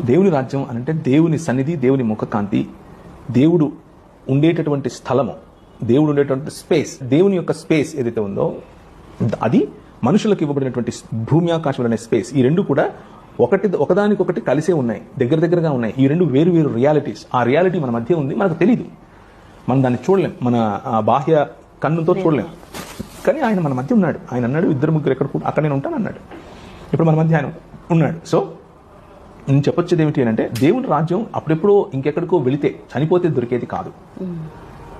దేవుని రాజ్యం అంటే దేవుని సన్నిధి, దేవుని ముఖకాంతి, దేవుడు ఉండేటటువంటి స్థలము, దేవుడు ఉండేటువంటి స్పేస్, దేవుని యొక్క స్పేస్ ఏదైతే ఉందో అది మనుషులకు ఇవ్వబడినటువంటి భూమి ఆకాశం అనే స్పేస్. ఈ రెండు కూడా ఒకదానికొకటి కలిసే ఉన్నాయి, దగ్గరగా ఉన్నాయి. ఈ రెండు వేరు వేరు రియాలిటీస్. ఆ రియాలిటీ మన మధ్య ఉంది, మనకు తెలియదు, మనం దాన్ని చూడలేం, మన బాహ్య కన్నుతో చూడలేం. కానీ ఆయన మన మధ్య ఉన్నాడు. ఆయన అన్నాడు, 2-3 ఎక్కడ అక్కడ నేను ఉంటాను అన్నాడు. ఇప్పుడు మన మధ్య ఆయన ఉన్నాడు. సో నేను చెప్పొచ్చేది ఏమిటి అంటే, దేవుని రాజ్యం అప్పుడెప్పుడో ఇంకెక్కడికో వెళితే చనిపోతే దొరికేది కాదు.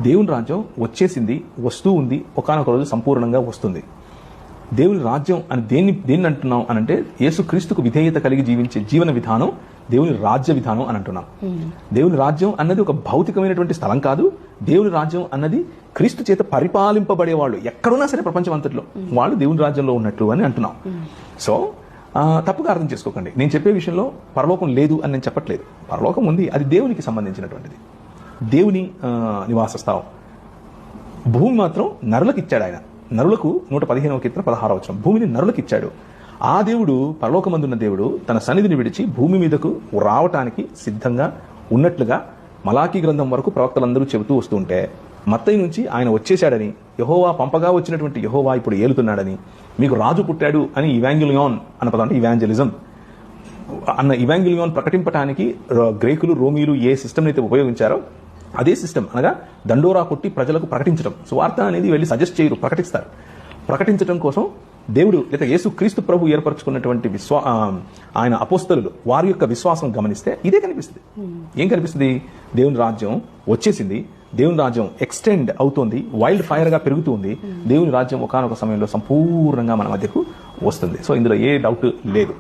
దేవుని రాజ్యం వచ్చేసింది, వస్తూ ఉంది, ఒకానొక రోజు సంపూర్ణంగా వస్తుంది. దేవుని రాజ్యం అని దేన్ని అంటున్నాం అనంటే, యేసుక్రీస్తుకు విధేయత కలిగి జీవించే జీవన విధానం దేవుని రాజ్య విధానం అని అంటున్నాం. దేవుని రాజ్యం అన్నది ఒక భౌతికమైనటువంటి స్థలం కాదు. దేవుని రాజ్యం అన్నది క్రీస్తు చేత పరిపాలింపబడేవాళ్ళు ఎక్కడున్నా సరే ప్రపంచం అంతట్లో వాళ్ళు దేవుని రాజ్యంలో ఉన్నట్లు అని అంటున్నాం. సో తప్పుగా అర్థం చేసుకోకండి. నేను చెప్పే విషయంలో పరలోకం లేదు అని నేను చెప్పట్లేదు. పరలోకం ఉంది, అది దేవునికి సంబంధించినటువంటిది, దేవుని నివాస స్థలం. భూమి మాత్రం నరులకు ఇచ్చాడు ఆయన. నరులకు 115వ కీర్తన 16వ వచనం, భూమిని నరులకు ఇచ్చాడు. ఆ దేవుడు, పరలోకమందున్న దేవుడు తన సన్నిధిని విడిచి భూమి మీదకు రావటానికి సిద్ధంగా ఉన్నట్లుగా మలాకీ గ్రంథం వరకు ప్రవక్తలందరూ చెబుతూ వస్తుంటే, మత్తయి నుంచి ఆయన వచ్చేశాడని, యెహోవా పంపగా వచ్చినటువంటి యెహోవా ఇప్పుడు ఏలుతున్నాడని, మీకు రాజు పుట్టాడు అని ఇవాంజెలియాన్ అన్న పదం, అంటే ఇవాంజలిజం అన్న ఇవాంజెలియాన్ ప్రకటింపటానికి గ్రీకులు, రోమీలు ఏ సిస్టమ్ అయితే ఉపయోగించారో అదే సిస్టమ్, అనగా దండోరా కొట్టి ప్రజలకు ప్రకటించడం. సువార్త అనేది వెళ్ళి సజెస్ట్ చేయరు, ప్రకటిస్తారు. ప్రకటించడం కోసం దేవుడు లేదా యేసుక్రీస్తు ప్రభు ఏర్పరచుకున్నటువంటి ఆయన అపోస్తలులు వారి యొక్క విశ్వాసం గమనిస్తే ఇదే కనిపిస్తుంది. ఏం కనిపిస్తుంది? దేవుని రాజ్యం వచ్చేసింది, దేవుని రాజ్యం ఎక్స్టెండ్ అవుతుంది, వైల్డ్ ఫైర్ గా పెరుగుతుంది. దేవుని రాజ్యం ఒకానొక సమయంలో సంపూర్ణంగా మన మధ్యకు వస్తుంది. సో ఇందులో ఏ డౌట్ లేదు.